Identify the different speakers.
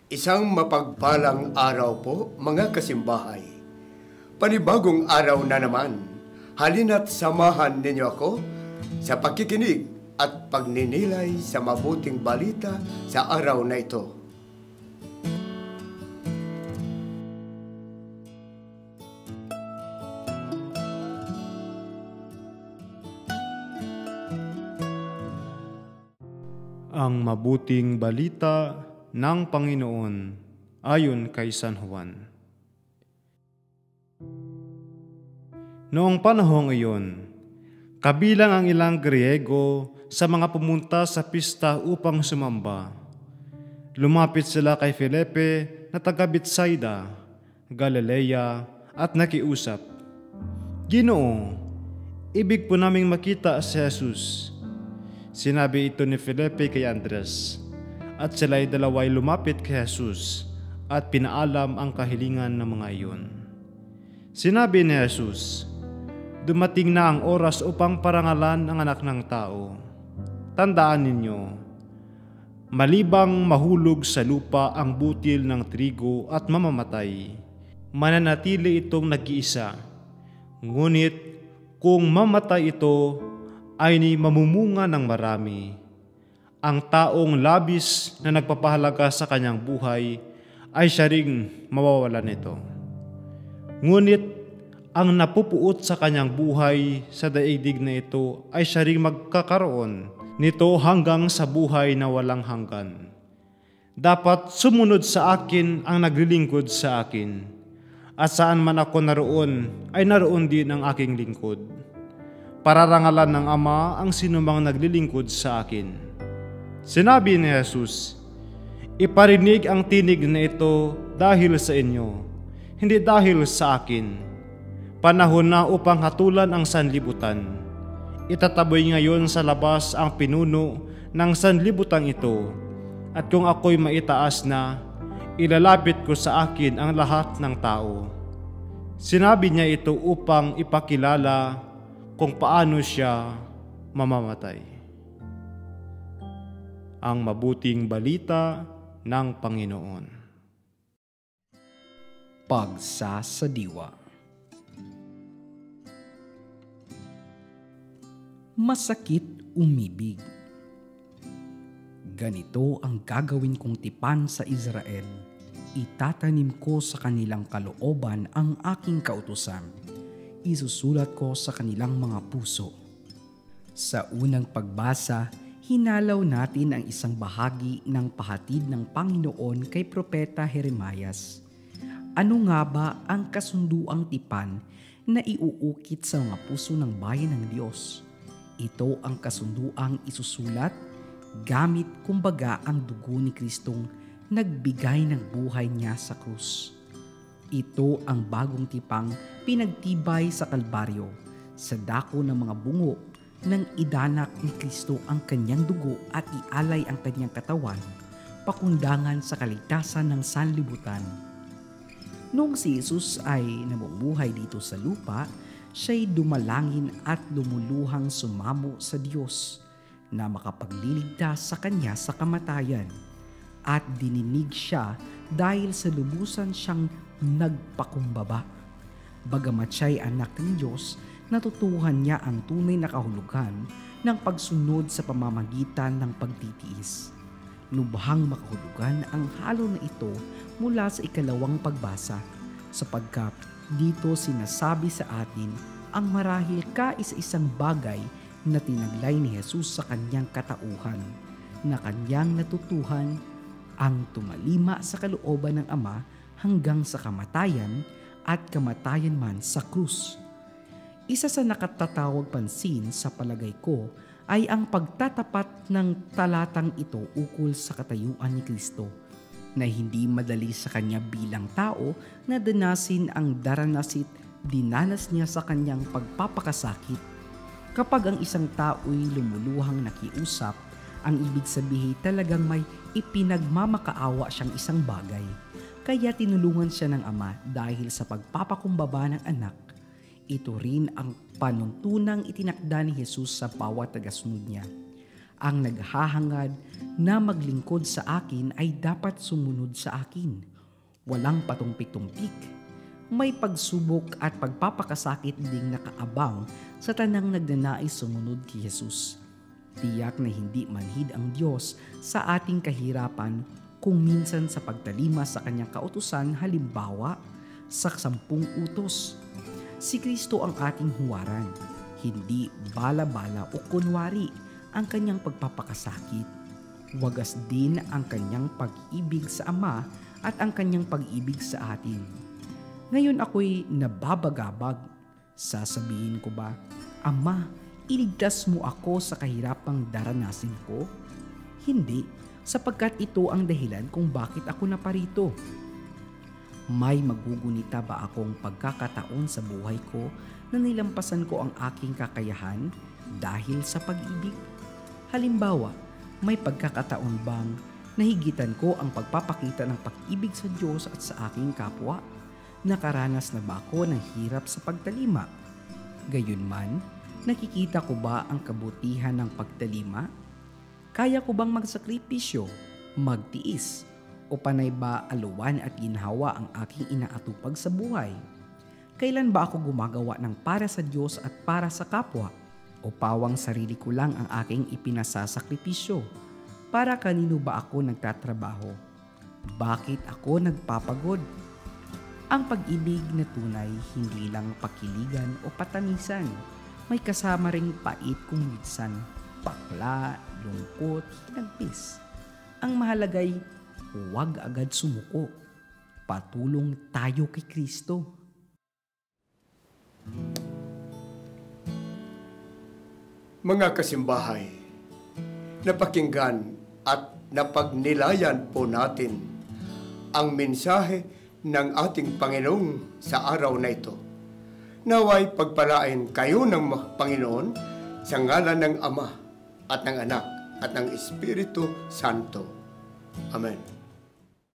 Speaker 1: Isang mapagpalang araw po, mga kasimbahay. Panibagong araw na naman. Halina't samahan ninyo ako sa pakikinig at pagninilay sa mabuting balita sa araw na ito.
Speaker 2: Ang mabuting balita ng Panginoon ayon kay San Juan. Noong panahong iyon, kabilang ang ilang Griego sa mga pumunta sa pista upang sumamba. Lumapit sila kay Felipe na taga Betsaida, Galilea, at nakiusap, "Ginoo, ibig po naming makita si Jesus." Sinabi ito ni Felipe kay Andres, at sila'y dalawa'y lumapit kay Jesus at pinaalam ang kahilingan ng mga iyon. Sinabi ni Jesus, "Dumating na ang oras upang parangalan ang anak ng tao. Tandaan ninyo, malibang mahulog sa lupa ang butil ng trigo at mamamatay, mananatili itong nag-iisa. Ngunit kung mamatay ito, ay ni mamumunga ng marami. Ang taong labis na nagpapahalaga sa kanyang buhay ay siya ring mawawalan nito. Ngunit ang napupuot sa kanyang buhay sa daigdig na ito ay siya ring magkakaroon nito hanggang sa buhay na walang hanggan. Dapat sumunod sa akin ang naglilingkod sa akin, at saan man ako naroon ay naroon din ang aking lingkod. Pararangalan ng Ama ang sinumang naglilingkod sa akin." Sinabi ni Jesus, "Iparinig ang tinig na ito dahil sa inyo, hindi dahil sa akin. Panahon na upang hatulan ang sanlibutan. Itataboy ngayon sa labas ang pinuno ng sanlibutan ito, at kung ako'y maitaas na, ilalapit ko sa akin ang lahat ng tao." Sinabi niya ito upang ipakilala kung paano siya mamamatay. Ang mabuting balita ng Panginoon.
Speaker 3: Pagsasadiwa. Masakit umibig. Ganito ang gagawin kong tipan sa Israel. Itatanim ko sa kanilang kalooban ang aking kautusan. Isusulat ko sa kanilang mga puso. Sa unang pagbasa, hinalaw natin ang isang bahagi ng pahatid ng Panginoon kay Propeta Jeremias. Ano nga ba ang kasunduang tipan na iuukit sa mga puso ng bayan ng Diyos? Ito ang kasunduang isusulat gamit kumbaga ang dugo ni Kristong nagbigay ng buhay niya sa krus. Ito ang bagong tipang pinagtibay sa Kalbaryo, sa dako ng mga bungo nang idanak ni Kristo ang kanyang dugo at ialay ang kanyang katawan, pakundangan sa kaligtasan ng sanlibutan. Noong si Jesus ay namumuhay dito sa lupa, siya'y dumalangin at lumuluhang sumamo sa Diyos na makapagliligtas sa kanya sa kamatayan, at dininig siya dahil sa lubusan siyang nagpakumbaba. Bagamat siya'y anak ng Diyos, natutuhan niya ang tunay na kahulugan ng pagsunod sa pamamagitan ng pagtitiis. Lubhang makahulugan ang halo na ito mula sa ikalawang pagbasa, sapagkat dito sinasabi sa atin ang marahil kaisa-isang bagay na tinaglay ni Jesus sa kanyang katauhan, na kanyang natutuhan ang tumalima sa kalooban ng Ama hanggang sa kamatayan, at kamatayan man sa krus. Isa sa nakatatawag pansin sa palagay ko ay ang pagtatapat ng talatang ito ukol sa katayuan ni Kristo, na hindi madali sa kanya bilang tao na danasin ang daranasit dinanas niya sa kanyang pagpapakasakit. Kapag ang isang tao'y lumuluhang nakiusap, ang ibig sabihin talagang may ipinagmamakaawa siyang isang bagay. Kaya tinulungan siya ng Ama dahil sa pagpapakumbaba ng anak. Ito rin ang panuntunang itinakda ni Jesus sa bawat tagasunod niya. Ang naghahangad na maglingkod sa akin ay dapat sumunod sa akin. Walang patumpik-tumpik. May pagsubok at pagpapakasakit ding nakaabang sa tanang nagnanais sumunod kay Jesus. Tiyak na hindi manhid ang Diyos sa ating kahirapan kung minsan sa pagtalima sa kanyang kautusan, halimbawa sa 10 utos. Si Kristo ang ating huwaran, hindi bala-bala o kunwari ang kanyang pagpapakasakit. Wagas din ang kanyang pag-ibig sa Ama at ang kanyang pag-ibig sa atin. Ngayon ako'y nababagabag. Sasabihin ko ba, Ama, iligtas mo ako sa kahirapang daranasin ko? Hindi, sapagkat ito ang dahilan kung bakit ako naparito. May magugunita ba akong pagkakataon sa buhay ko na nilampasan ko ang aking kakayahan dahil sa pag-ibig? Halimbawa, may pagkakataon bang nahigitan ko ang pagpapakita ng pag-ibig sa Diyos at sa aking kapwa? Nakaranas na ba ako ng hirap sa pagtalima? Gayunman, nakikita ko ba ang kabutihan ng pagtalima? Kaya ko bang magsakripisyo, magtiis, o panay ba aluwan at ginhawa ang aking inaatupag sa buhay? Kailan ba ako gumagawa ng para sa Diyos at para sa kapwa? O pawang sarili ko lang ang aking ipinasasakripisyo? Para kanino ba ako nagtatrabaho? Bakit ako nagpapagod? Ang pag-ibig na tunay hindi lang pakiligan o patamisan. May kasama ring pait kung minsan, pakla, lungkot, hinagpis. Ang mahalagay, huwag agad sumuko. Patulong tayo kay Kristo.
Speaker 1: Mga kasimbahay, napakinggan at napagnilayan po natin ang mensahe ng ating Panginoon sa araw na ito. Naway pagpalain kayo ng Panginoon sa ngalan ng Ama at ng Anak at ng Espiritu Santo. Amen.